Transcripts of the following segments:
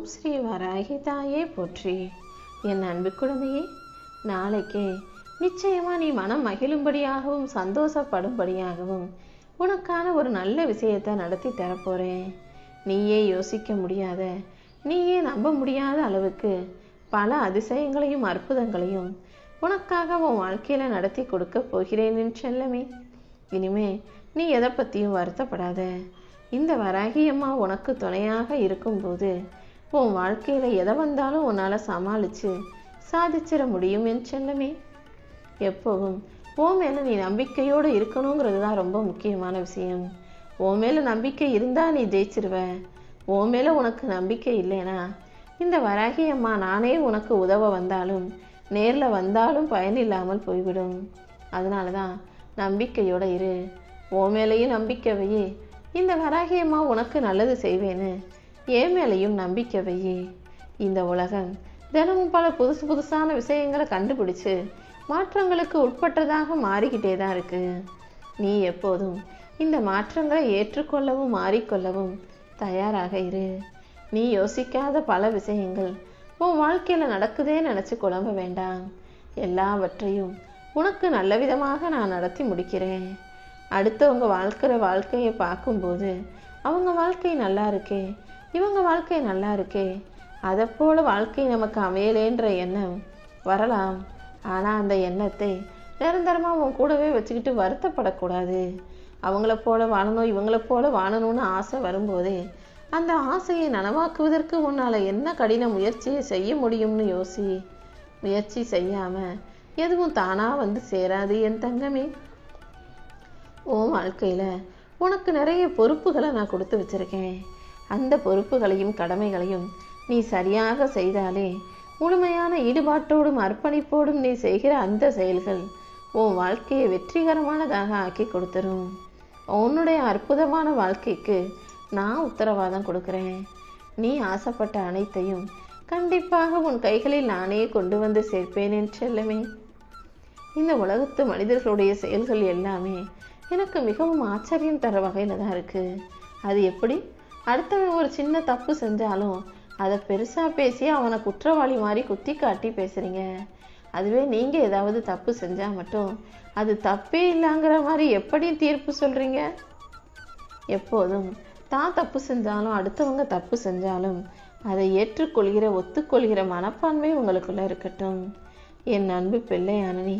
ஓம் ஸ்ரீ வராகி தாயே போற்றி. என் அன்பு குழந்தையே, நாளைக்கே நிச்சயமா நீ மனம் மகிழும்படியாகவும் சந்தோஷப்படும்படியாகவும் உனக்கான ஒரு நல்ல விஷயத்தை நடத்தி தரப்போறேன். நீயே யோசிக்க முடியாத, நீயே நம்ப முடியாத அளவுக்கு பல அதிசயங்களையும் அற்புதங்களையும் உனக்காக உன் வாழ்க்கையில நடத்தி கொடுக்க போகிறேன் என் செல்லமே. இனிமே நீ எதை பத்தியும் வருத்தப்படாத. இந்த வராகி அம்மா உனக்கு துணையாக இருக்கும்போது உன் வாழ்க்கையில எதை வந்தாலும் உன்னால சமாளிச்சு சாதிச்சிட முடியும் என் செல்லமே. எப்பவும் உன் மேல நீ நம்பிக்கையோடு இருக்கணுங்கிறது தான் ரொம்ப முக்கியமான விஷயம். உன் மேல நம்பிக்கை இருந்தா நீ ஜெயிச்சிருவ. உன் மேல உனக்கு நம்பிக்கை இல்லைனா இந்த வராகி அம்மா நானே உனக்கு உதவ வந்தாலும் நேர்ல வந்தாலும் பயனில்லாமல் போய்விடும். அதனாலதான் நம்பிக்கையோட இரு. உன் மேலையும் நம்பிக்கை வையே. இந்த வராகி அம்மா உனக்கு நல்லது செய்வேன்னு என் மேலையும் நம்பிக்கை வையே. இந்த உலகம் தினமும் பல புதுசு புதுசான விஷயங்களை கண்டுபிடிச்சு மாற்றங்களுக்கு உட்பட்டதாக மாறிக்கிட்டே தான் இருக்கு. நீ எப்போதும் இந்த மாற்றங்களை ஏற்றுக்கொள்ளவும் மாறிக்கொள்ளவும் தயாராக இரு. நீ யோசிக்காத பல விஷயங்கள் உன் வாழ்க்கையில நடக்குதே நினைச்சு குழம்ப வேண்டாம். எல்லாவற்றையும் உனக்கு நல்ல விதமாக நான் நடத்தி முடிக்கிறேன். அடுத்தவங்க வாழ்க்கிற வாழ்க்கையை பார்க்கும்போது அவங்க வாழ்க்கை நல்லா இருக்கே, இவங்க வாழ்க்கை நல்லா இருக்கே, அதை போல வாழ்க்கை நமக்கு அமையலேன்ற எண்ணம் வரலாம். ஆனா அந்த எண்ணத்தை நிரந்தரமா உன் கூடவே வச்சுக்கிட்டு வருத்தப்படக்கூடாது. அவங்கள போல வாழணும், இவங்கள போல வாழணும்னு ஆசை வரும்போதே அந்த ஆசையை நனவாக்குவதற்கு உன்னால என்ன கடின முயற்சியை செய்ய முடியும்னு யோசி. முயற்சி செய்யாம எதுவும் தானா வந்து சேராது என் தங்கமே. உன் வாழ்க்கையில உனக்கு நிறைய பொறுப்புகளை நான் கொடுத்து வச்சிருக்கேன். அந்த பொறுப்புகளையும் கடமைகளையும் நீ சரியாக செய்தாலே, முழுமையான ஈடுபாட்டோடும் அர்ப்பணிப்போடும் நீ செய்கிற அந்த செயல்கள் உன் வாழ்க்கையை வெற்றிகரமானதாக ஆக்கி கொடுத்துரும். உன்னுடைய அற்புதமான வாழ்க்கைக்கு நான் உத்தரவாதம் கொடுக்கிறேன். நீ ஆசைப்பட்ட அனைத்தையும் கண்டிப்பாக உன் கைகளில் நானே கொண்டு வந்து சேர்ப்பேன் என் செல்லமே. இந்த உலகத்து மனிதர்களுடைய செயல்கள் எல்லாமே எனக்கு மிகவும் ஆச்சரியம் தர வகையில தான் இருக்கு. அது எப்படி? அடுத்தவன் ஒரு சின்ன தப்பு செஞ்சாலும் அதை பெருசா பேசி அவனை குற்றவாளி மாதிரி குத்தி காட்டி பேசுறீங்க. அதுவே நீங்க ஏதாவது தப்பு செஞ்சா மட்டும் அது தப்பே இல்லைங்கிற மாதிரி எப்படி தீர்ப்பு சொல்றீங்க? எப்போதும் தான் தப்பு செஞ்சாலும் அடுத்தவங்க தப்பு செஞ்சாலும் அதை ஏற்றுக்கொள்கிற ஒத்துக்கொள்கிற மனப்பான்மை உங்களுக்குள்ள இருக்கட்டும். என் அன்பு பிள்ளையான நீ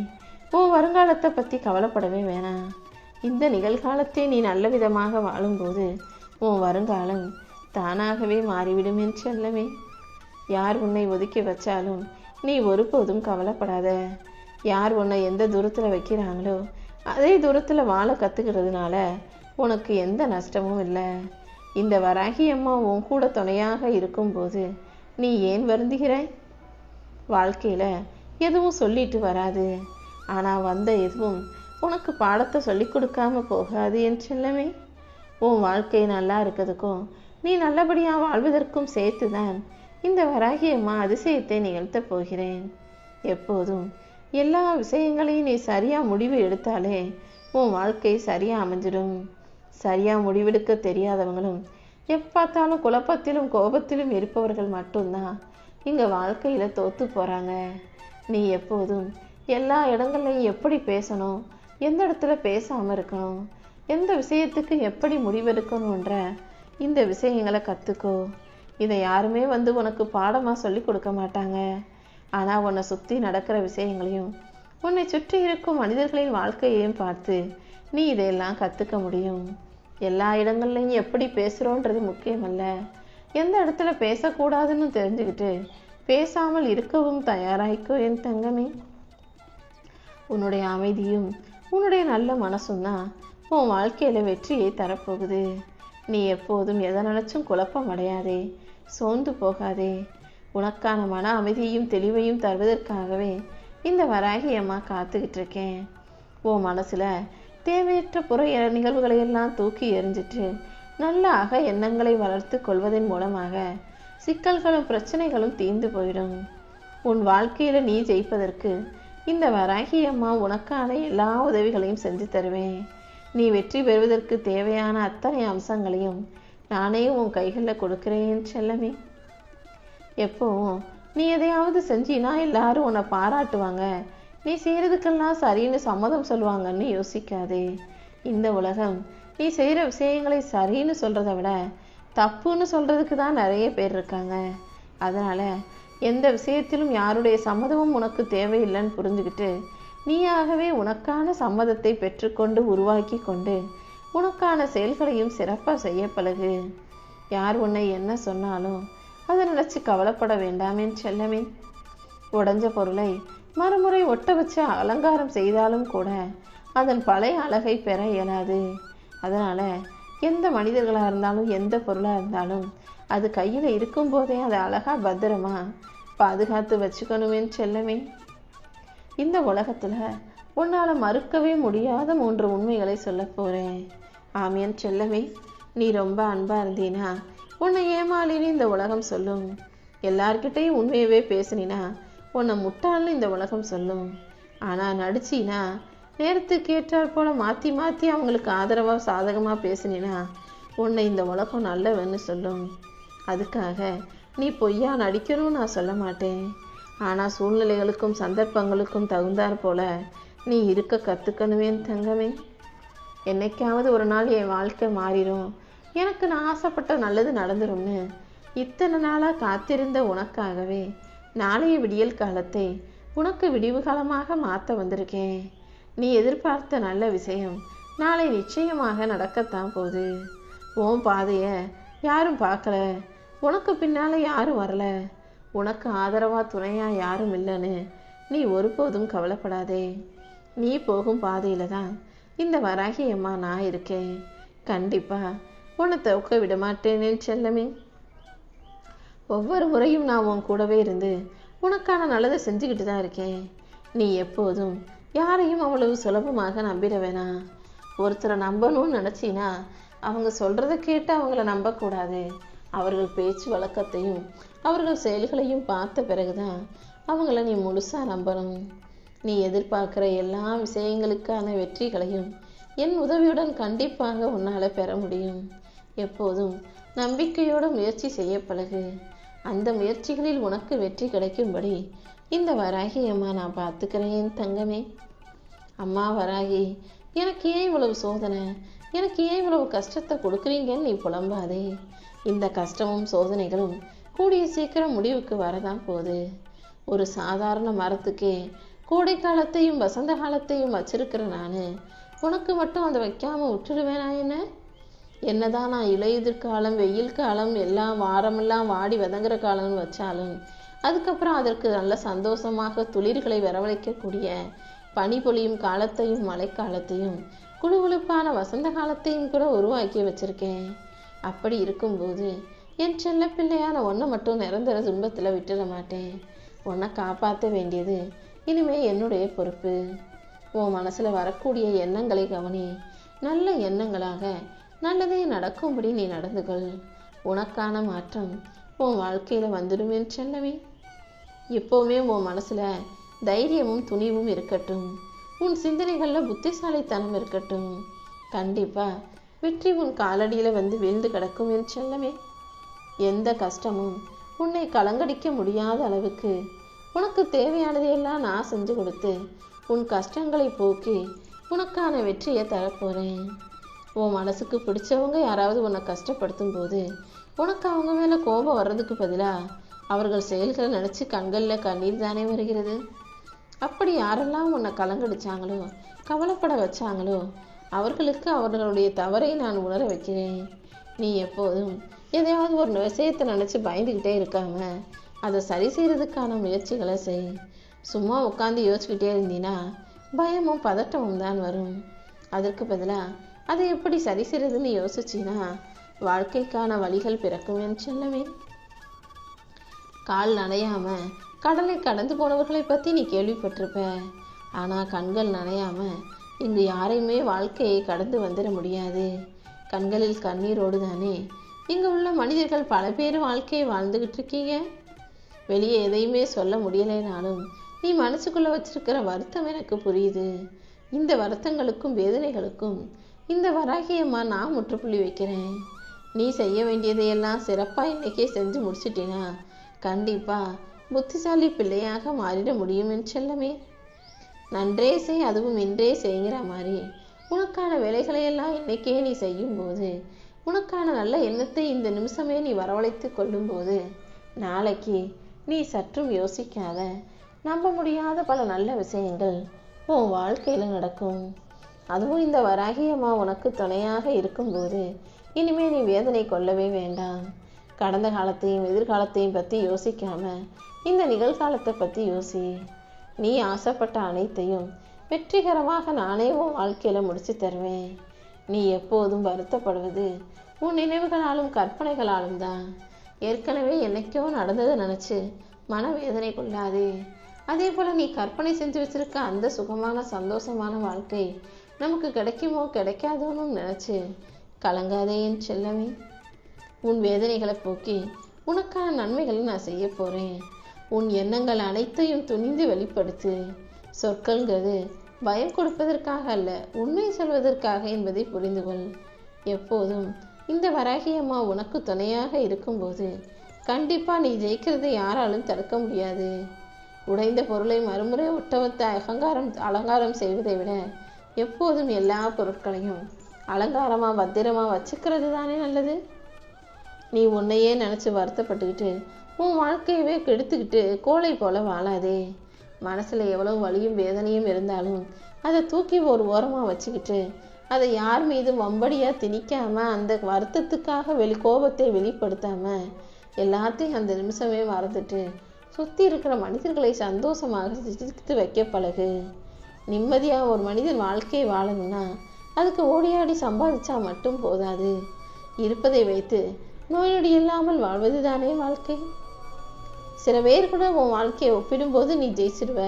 உன் வருங்காலத்தை பத்தி கவலைப்படவே வேணாம். இந்த நிகழ்காலத்தை நீ நல்ல விதமாக வாழும்போது உன் வருங்காலம் தானாகவே மாறிவிடும் என் செல்லமே. யார் உன்னை ஒதுக்கி வச்சாலும் நீ ஒருபோதும் கவலைப்படாத. யார் உன்னை எந்த தூரத்துல வைக்கிறாங்களோ அதே தூரத்துல வாழ கத்துக்கிறதுனால உனக்கு எந்த நஷ்டமும் இல்லை. இந்த வராகி அம்மா உன் கூட துணையாக இருக்கும்போது நீ ஏன் வருந்துகிறாய்? வாழ்க்கையில எதுவும் சொல்லிட்டு வராது. ஆனா வந்த எதுவும் உனக்கு பாடத்தை சொல்லி கொடுக்காம போகாது என் செல்லமே. உன் வாழ்க்கை நல்லா இருக்கிறதுக்கும் நீ நல்லபடியா வாழ்வதற்கும் சேர்த்துதான் இந்த வராகி அம்மா அதிசயத்தை நிகழ்த்த போகிறேன். எப்போதும் எல்லா விஷயங்களையும் நீ சரியா முடிவு எடுத்தாலே உன் வாழ்க்கை சரியா அமைஞ்சிடும். சரியா முடிவெடுக்க தெரியாதவங்களும் எப்பாத்தாலும் குழப்பத்திலும் கோபத்திலும் இருப்பவர்கள் மட்டும்தான் இங்க வாழ்க்கையில தோத்து போறாங்க. நீ எப்போதும் எல்லா இடங்கள்லையும் எப்படி பேசணும், எந்த இடத்துல பேசாம இருக்கணும், எந்த விஷயத்துக்கு எப்படி முடிவெடுக்கணும்ன்ற இந்த விஷயங்களை கத்துக்கோ. இதை யாருமே வந்து உனக்கு பாடமா சொல்லி கொடுக்க மாட்டாங்க. ஆனா உன்னை சுத்தி நடக்கிற விஷயங்களையும் உன்னை சுற்றி இருக்கும் மனிதர்களின் வாழ்க்கையையும் பார்த்து நீ இதையெல்லாம் கத்துக்க முடியும். எல்லா இடங்கள்லையும் எப்படி பேசுறோன்றது முக்கியமல்ல, எந்த இடத்துல பேசக்கூடாதுன்னு தெரிஞ்சுக்கிட்டு பேசாமல் இருக்கவும் தயாராயிக்கோ என் தங்கமே. உன்னுடைய அமைதியும் உன்னுடைய நல்ல மனசும் தான் உன் வாழ்க்கையில வெற்றியை தரப்போகுது. நீ எப்போதும் எதை நினைச்சும் குழப்பம் அடையாதே, சோர்ந்து போகாதே. உனக்கான மன அமைதியையும் தெளிவையும் தருவதற்காகவே இந்த வராகி அம்மா காத்துக்கிட்டு இருக்கேன். உன் மனசுல தேவையற்ற புற நிகழ்வுகளை எல்லாம் தூக்கி எறிஞ்சிட்டு நல்ல அக எண்ணங்களை வளர்த்து கொள்வதன் மூலமாக சிக்கல்களும் பிரச்சனைகளும் தீர்ந்து போயிடும். உன் வாழ்க்கையில நீ ஜெயிப்பதற்கு இந்த வராகி அம்மா உனக்கான எல்லா உதவிகளையும் செஞ்சு தருவேன். நீ வெற்றி பெறுவதற்கு தேவையான அத்தனை அம்சங்களையும் நானே உன் கைகளில் கொடுக்கிறேன் செல்லமே. எப்பவும் நீ எதையாவது செஞ்சினா எல்லாரும் உன்னை பாராட்டுவாங்க, நீ செய்கிறதுக்கெல்லாம் சரின்னு சம்மதம் சொல்லுவாங்கன்னு யோசிக்காதே. இந்த உலகம் நீ செய்கிற விஷயங்களை சரின்னு சொல்கிறத விட தப்புன்னு சொல்கிறதுக்கு தான் நிறைய பேர் இருக்காங்க. அதனால் எந்த விஷயத்திலும் யாருடைய சம்மதமும் உனக்கு தேவையில்லைன்னு புரிஞ்சுக்கிட்டு நீயாகவே உனக்கான சம்மதத்தை பெற்றுக்கொண்டு உருவாக்கி கொண்டு உனக்கான செயல்களையும் சிறப்பாக செய்ய பழகு. யார் உன்னை என்ன சொன்னாலும் அதை நினச்சி கவலைப்பட வேண்டாமேன் செல்லமே. உடைஞ்ச பொருளை மறுமுறை ஒட்ட வச்சு அலங்காரம் செய்தாலும் கூட அதன் பழைய அழகை பெற இயலாது. அதனால் எந்த மனிதர்களாக இருந்தாலும் எந்த பொருளாக இருந்தாலும் அது கையில் இருக்கும்போதே அதை அழகாக பத்திரமா பாதுகாத்து வச்சுக்கணுமேன் செல்லமே. இந்த உலகத்தில் உன்னால் மறுக்கவே முடியாத 3 உண்மைகளை சொல்ல போகிறேன். ஆமியன் செல்லமே, நீ ரொம்ப அன்பாக இருந்தீனா உன்னை ஏமாளின்னு இந்த உலகம் சொல்லும். எல்லார்கிட்டையும் உண்மையவே பேசினா உன்னை முட்டாள்னு இந்த உலகம் சொல்லும். ஆனால் நடிச்சினா, நேரத்துக்கு ஏற்றாற் போல் மாற்றி மாற்றி அவங்களுக்கு ஆதரவாக சாதகமாக பேசினா உன்னை இந்த உலகம் நல்லவன்னு சொல்லும். அதுக்காக நீ பொய்யா நடிக்கணும்னு நான் சொல்ல மாட்டேன். ஆனால் சூழ்நிலைகளுக்கும் சந்தர்ப்பங்களுக்கும் தகுந்தாற் போல நீ இருக்க கற்றுக்கணுவேன் தங்கமே. என்னைக்காவது ஒரு நாள் என் வாழ்க்கை மாறிடும், எனக்கு நான் ஆசைப்பட்ட நல்லது நடந்துரும்னு இத்தனை நாளாக காத்திருந்த உனக்காகவே நாளைய விடியல் காலத்தை உனக்கு விடிவு காலமாக மாற்ற வந்திருக்கேன். நீ எதிர்பார்த்த நல்ல விஷயம் நாளை நிச்சயமாக நடக்கத்தான் போகுது. உன் பாதையை யாரும் பார்க்கல, உனக்கு பின்னால் யாரும் வரல, உனக்கு ஆதரவாக துணையாக யாரும் இல்லைன்னு நீ ஒருபோதும் கவலைப்படாதே. நீ போகும் பாதையில் தான் இந்த வராகி அம்மா நான் இருக்கேன். கண்டிப்பாக உன்னை தவுக்க விட மாட்டேனே செல்லமே. ஒவ்வொரு முறையும் நான் உன் கூடவே இருந்து உனக்கான நல்லதை செஞ்சுக்கிட்டு தான் இருக்கேன். நீ எப்போதும் யாரையும் அவ்வளவு சுலபமாக நம்பிட வேணாம். ஒருத்தரை நம்பணும்னு நினச்சின்னா அவங்க சொல்கிறத கேட்டு அவங்கள நம்பக்கூடாது. அவர்கள் பேச்சு வழக்கத்தையும் அவர்கள் செயல்களையும் பார்த்த பிறகுதான் அவங்கள நீ முழுசாக நம்பணும். நீ எதிர்பார்க்குற எல்லா விஷயங்களுக்கான வெற்றிகளையும் என் உதவியுடன் கண்டிப்பாக உன்னால் பெற முடியும். எப்போதும் நம்பிக்கையோடு முயற்சி செய்ய பழகு. அந்த முயற்சிகளில் உனக்கு வெற்றி கிடைக்கும்படி இந்த வராகி அம்மா நான் பார்த்துக்கிறேன் தங்கமே. அம்மா வராகி, எனக்கு ஏன் இவ்வளவு சோதனை, எனக்கு ஏன் இவ்வளவு கஷ்டத்தை கொடுக்குறீங்கன்னு நீ புலம்பாதே. இந்த கஷ்டமும் சோதனைகளும் கூடிய சீக்கிரம் முடிவுக்கு வரதான் போகுது. ஒரு சாதாரண மரத்துக்கே கோடை காலத்தையும் வசந்த காலத்தையும் வச்சிருக்கிற நான் உனக்கு மட்டும் அதை வைக்காமல் விட்டுடுவேனா? என்னதான் நான் இலையுதிர் காலம், வெயில் காலம், எல்லாம் வாரமெல்லாம் வாடி வதங்குற காலம்னு வச்சாலும் அதுக்கப்புறம் அதற்கு நல்ல சந்தோஷமாக துளிர்களை வரவழைக்கக்கூடிய பனி பொழியும் காலத்தையும் மழைக்காலத்தையும் குளுகுளுப்பான வசந்த காலத்தையும் கூட உருவாக்கி வச்சிருக்கேன். அப்படி இருக்கும்போது என் செல்ல பிள்ளையான உன்னை மட்டும் நிரந்தர துன்பத்தில் விட்டுட மாட்டேன். உன்னை காப்பாற்ற வேண்டியது இனிமே என்னுடைய பொறுப்பு. உன் மனசில் வரக்கூடிய எண்ணங்களை கவனி. நல்ல எண்ணங்களாக நல்லதே நடக்கும்படி நீ நடந்துகள். உனக்கான மாற்றம் உன் வாழ்க்கையில் வந்துடுவேன் செல்லவே. எப்போவுமே உன் மனசில் தைரியமும் துணிவும் இருக்கட்டும். உன் சிந்தனைகளில் புத்திசாலித்தனம் இருக்கட்டும். கண்டிப்பாக வெற்றி உன் காலடியில் வந்து வீழ்ந்து கிடக்கும் என் செல்லமே. எந்த கஷ்டமும் உன்னை கலங்கடிக்க முடியாத அளவுக்கு உனக்கு தேவையானதையெல்லாம் நான் செஞ்சு கொடுத்து உன் கஷ்டங்களை போக்கி உனக்கான வெற்றியை தரப்போகிறேன். உன் மனசுக்கு பிடிச்சவங்க யாராவது உன்னை கஷ்டப்படுத்தும் போது உனக்கு அவங்க மேலே கோபம் வர்றதுக்கு பதிலாக அவர்கள் செயல்களை நினச்சி கண்களில் கண்ணீர் தானே வருகிறது. அப்படி யாரெல்லாம் உன்னை கலங்கடிச்சாங்களோ, கவலைப்பட வச்சாங்களோ அவர்களுக்கு அவர்களுடைய தவறை நான் உணர வைக்கிறேன். நீ எப்போதும் எதையாவது ஒரு விஷயத்தை நினச்சி பயந்துக்கிட்டே இருக்காம அதை சரி செய்கிறதுக்கான முயற்சிகளை செய். சும்மா உட்காந்து யோசிச்சுக்கிட்டே இருந்தீன்னா பயமும் பதட்டமும் தான் வரும். அதற்கு பதிலாக அதை எப்படி சரி செய்கிறதுன்னு யோசிச்சின்னா வாழ்க்கைக்கான வழிகள் பிறக்கும் என் செல்லமே. கால் நனையாம கடலை கடந்து போனவர்களை பற்றி நீ கேள்விப்பட்டிருப்ப. ஆனால் கண்கள் நனையாம இங்கு யாரையுமே வாழ்க்கையை கடந்து வந்துட முடியாது. கண்களில் கண்ணீரோடு தானே இங்கே உள்ள மனிதர்கள் பல பேர் வாழ்க்கையை வாழ்ந்துக்கிட்டு இருக்கீங்க. வெளியே எதையுமே சொல்ல முடியலைனாலும் நீ மனசுக்குள்ளே வச்சிருக்கிற வருத்தம் எனக்கு புரியுது. இந்த வருத்தங்களுக்கும் வேதனைகளுக்கும் இந்த வராகியம்மா நான் முற்றுப்புள்ளி வைக்கிறேன். நீ செய்ய வேண்டியதையெல்லாம் சிறப்பாக இன்னைக்கே செஞ்சு முடிச்சிட்டினா கண்டிப்பா புத்திசாலி பிள்ளையாக மாறிட முடியும் என் செல்லமே. நன்றே செய் அதுவும் இன்றே செய்கிற மாதிரி உனக்கான வேலைகளை எல்லாம் இன்னைக்கே நீ செய்யும்போது, உனக்கான நல்ல எண்ணத்தை இந்த நிமிஷமே நீ வரவழைத்து கொள்ளும்போது, நாளைக்கு நீ சற்றும் யோசிக்காத நம்ப முடியாத பல நல்ல விஷயங்கள் உன் வாழ்க்கையில நடக்கும். அதுவும் இந்த வராகியம்மா உனக்கு துணையாக இருக்கும்போது இனிமே நீ வேதனை கொள்ளவே வேண்டாம். கடந்த காலத்தையும் எதிர்காலத்தையும் பற்றி யோசிக்காம இந்த நிகழ்காலத்தை பற்றி யோசி. நீ ஆசைப்பட்ட அனைத்தையும் வெற்றிகரமாக நானே உன் வாழ்க்கையில முடிச்சு தருவேன். நீ எப்போதும் வருத்தப்படுவது உன் நினைவுகளாலும் கற்பனைகளாலும் தான். ஏற்கனவே என்னைக்கோ நடந்ததை நினைச்சு மனவேதனை கொள்ளாதே. அதே போல நீ கற்பனை செஞ்சு வச்சிருக்க அந்த சுகமான சந்தோஷமான வாழ்க்கை நமக்கு கிடைக்குமோ கிடைக்காதோன்னு நினைச்சு கலங்காதே என் செல்லமே. உன் வேதனைகளை போக்கி உனக்கான நன்மைகளை நான் செய்ய போறேன். உன் எண்ணங்கள் அனைத்தையும் துணிந்து வெளிப்படுத்து. சொற்கள்ங்கிறது பயம் கொடுப்பதற்காக அல்ல, உண்மை சொல்வதற்காக என்பதை புரிந்து கொள். எப்போதும் இந்த வராகியம்மா உனக்கு துணையாக இருக்கும்போது கண்டிப்பா நீ ஜெயிக்கிறதை யாராலும் தடுக்க முடியாது. உடைந்த பொருளை மறுமுறை ஒட்டவத்த அலங்காரம் செய்வதை விட எப்போதும் எல்லா பொருட்களையும் அலங்காரமா பத்திரமா வச்சுக்கிறது தானே நல்லது. நீ உன்னையே நினைச்சு வருத்தப்பட்டுக்கிட்டு உன் வாழ்க்கையவே கெடுத்துக்கிட்டு கோழை போல வாழாதே. மனசுல எவ்வளவு வலியும் வேதனையும் இருந்தாலும் அதை தூக்கி ஒரு ஓரமா வச்சுக்கிட்டு அதை யார் மீதும் வம்படியா திணிக்காம அந்த வருத்தத்துக்காக கோபத்தை வெளிப்படுத்தாம எல்லாத்தையும் அந்த நிமிஷமே மறந்துட்டு சுத்தி இருக்கிற மனிதர்களை சந்தோஷமாக சிரித்து வைக்க பழகு. நிம்மதியா ஒரு மனிதன் வாழ்க்கையை வாழணும்னா அதுக்கு ஓடியாடி சம்பாதிச்சா மட்டும் போதாது. இருப்பதை வைத்து நோய் நொடி இல்லாமல் வாழ்வது தானே வாழ்க்கை. சில பேர் கூட உன் வாழ்க்கையை ஒப்பிடும்போது நீ ஜெயிச்சிடுவ,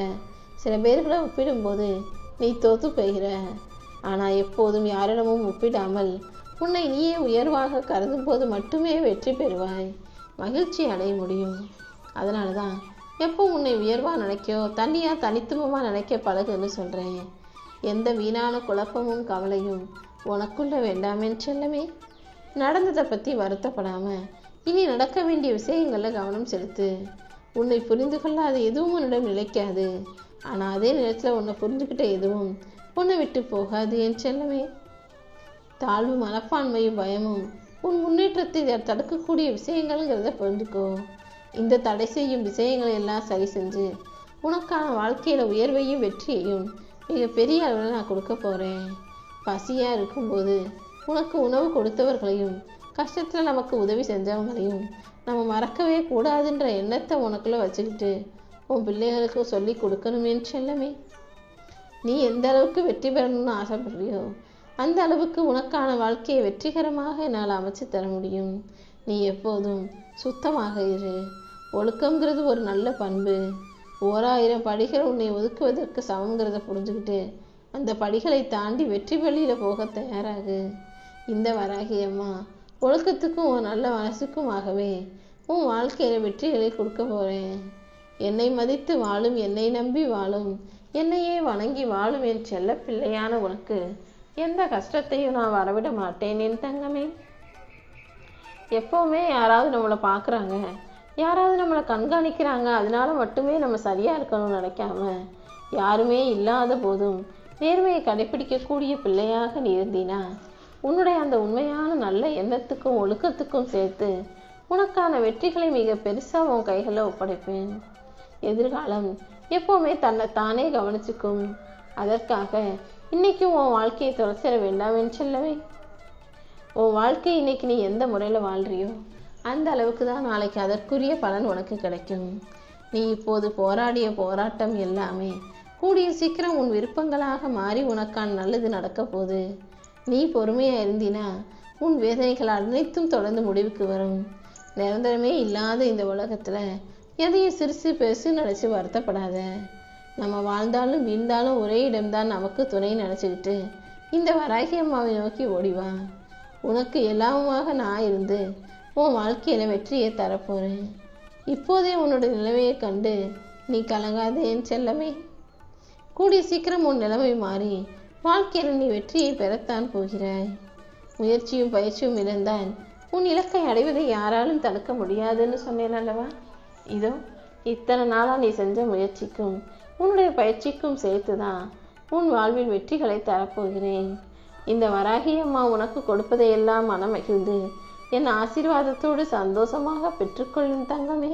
சில பேர் கூட ஒப்பிடும்போது நீ தோத்து போகிற. ஆனா எப்போதும் யாரிடமும் ஒப்பிடாமல் உன்னை நீயே உயர்வாக கருதும் போது மட்டுமே வெற்றி பெறுவாய், மகிழ்ச்சி அடைய முடியும். அதனாலதான் எப்போ உன்னை உயர்வா நினைக்கோ தனித்துவமா நினைக்க பழகுன்னு சொல்றேன். எந்த வீணான குழப்பமும் கவலையும் உனக்குள்ள வேண்டாமேன்னு செல்லமே. நடந்ததை பத்தி வருத்தப்படாம இனி நடக்க வேண்டிய விஷயங்கள்ல கவனம் செலுத்து. உன்னை புரிந்து கொள்ளாத எதுவும் உன்னிடம் நிலைக்காது. ஆனா அதே நேரத்துல உன்னை புரிஞ்சுக்கிட்ட எதுவும் உன்னை விட்டு போகாது என் செல்லமே. தாழ்வு மனப்பான்மையும் பயமும் உன் முன்னேற்றத்தை தடுக்கக்கூடிய விஷயங்கள்ங்கிறத புரிஞ்சுக்கோ. இந்த தடை செய்யும் விஷயங்களை எல்லாம் சரி செஞ்சு உனக்கான வாழ்க்கையில உயர்வையும் வெற்றியையும் மிக பெரிய அளவில் நான் கொடுக்க போறேன். பசியா இருக்கும்போது உனக்கு உணவு கொடுத்தவர்களையும் கஷ்டத்துல நமக்கு உதவி செஞ்சவங்களையும் நம்ம மறக்கவே கூடாதுன்ற எண்ணத்தை உனக்குள்ள வச்சுக்கிட்டு உன் பிள்ளைகளுக்கு சொல்லி கொடுக்கணுமேன்னு செல்லமே. நீ எந்த அளவுக்கு வெற்றி பெறணும்னு ஆசைப்படுறியோ அந்த அளவுக்கு உனக்கான வாழ்க்கையை வெற்றிகரமாக என்னால் அமைச்சு தர முடியும். நீ எப்போதும் சுத்தமாக இரு. ஒழுக்கம்ங்கிறது ஒரு நல்ல பண்பு. 1000 படிகள் உன்னை ஒதுக்குவதற்கு சமங்கிறத புரிஞ்சுக்கிட்டு அந்த படிகளை தாண்டி வெற்றி வழியில போக தயாராகு. இந்த வராகியம்மா ஒழுக்கத்துக்கும் உன் நல்ல மனசுக்குமாகவே உன் வாழ்க்கையில வெற்றிகளை கொடுக்க போறேன். என்னை மதித்து வாழும், என்னை நம்பி வாழும், என்னையே வணங்கி வாழும் என் செல்ல பிள்ளையான உனக்கு எந்த கஷ்டத்தையும் நான் வரவிட மாட்டேன் என் தங்கமே. எப்பவுமே யாராவது நம்மளை பார்க்குறாங்க, யாராவது நம்மளை கண்காணிக்கிறாங்க, அதனால மட்டுமே நம்ம சரியா இருக்கணும்னு நினைக்காம யாருமே இல்லாத போதும் நேர்மையை கடைபிடிக்கக்கூடிய பிள்ளையாக நீ இருந்தீனா உன்னுடைய அந்த உண்மையான நல்ல எண்ணத்துக்கும் ஒழுக்கத்துக்கும் சேர்த்து உனக்கான வெற்றிகளை மிக பெருசா உன் கைகளில் ஒப்படைப்பேன். எதிர்காலம் எப்பவுமே தன்னை தானே கவனிச்சுக்கும். அதற்காக இன்னைக்கும் உன் வாழ்க்கையை தொலைச்சிட வேண்டாம் என்று சொல்லவே. உன் வாழ்க்கை இன்னைக்கு நீ எந்த முறையில வாழ்றியோ அந்த அளவுக்கு தான் நாளைக்கு அதற்குரிய பலன் உனக்கு கிடைக்கும். நீ இப்போது போராடிய போராட்டம் எல்லாமே கூடிய சீக்கிரம் உன் விருப்பங்களாக மாறி உனக்கான நல்லது நடக்க போகுது. நீ பொறுமையா இருந்தினா உன் வேதனைகள் அனைத்தும் தொடர்ந்து முடிவுக்கு வரும். நிரந்தரமே இல்லாத இந்த உலகத்துல எதையும் சிறுசு பெருசு நினைச்சு வருத்தப்படாத. நம்ம வாழ்ந்தாலும் வீழ்ந்தாலும் ஒரே இடம்தான் நமக்கு துணை நினைச்சுக்கிட்டு இந்த வராகி அம்மாவை நோக்கி ஓடிவா. உனக்கு எல்லாமுமாக நான் இருந்து உன் வாழ்க்கையில வெற்றியை தரப்போறேன். இப்போதே உன்னோட நிலைமையை கண்டு நீ கலங்காதே என் செல்லமே. கூடிய சீக்கிரம் உன் நிலைமை மாறி வாழ்க்கையில நீ வெற்றியை பெறத்தான் போகிறாய். முயற்சியும் பயிற்சியும் இருந்தால் உன் இலக்கை அடைவதை யாராலும் தடுக்க முடியாதுன்னு சொன்னேன் அல்லவா. இதோ இத்தனை நாளாக நீ செஞ்ச முயற்சிக்கும் உன்னுடைய பயிற்சிக்கும் சேர்த்து தான் உன் வாழ்வில் வெற்றிகளை தரப்போகிறேன். இந்த வராகி அம்மா உனக்கு கொடுப்பதையெல்லாம் மனம் மகிழ்ந்து என் ஆசீர்வாதத்தோடு சந்தோஷமாக பெற்றுக்கொள்ளும் தங்கமே.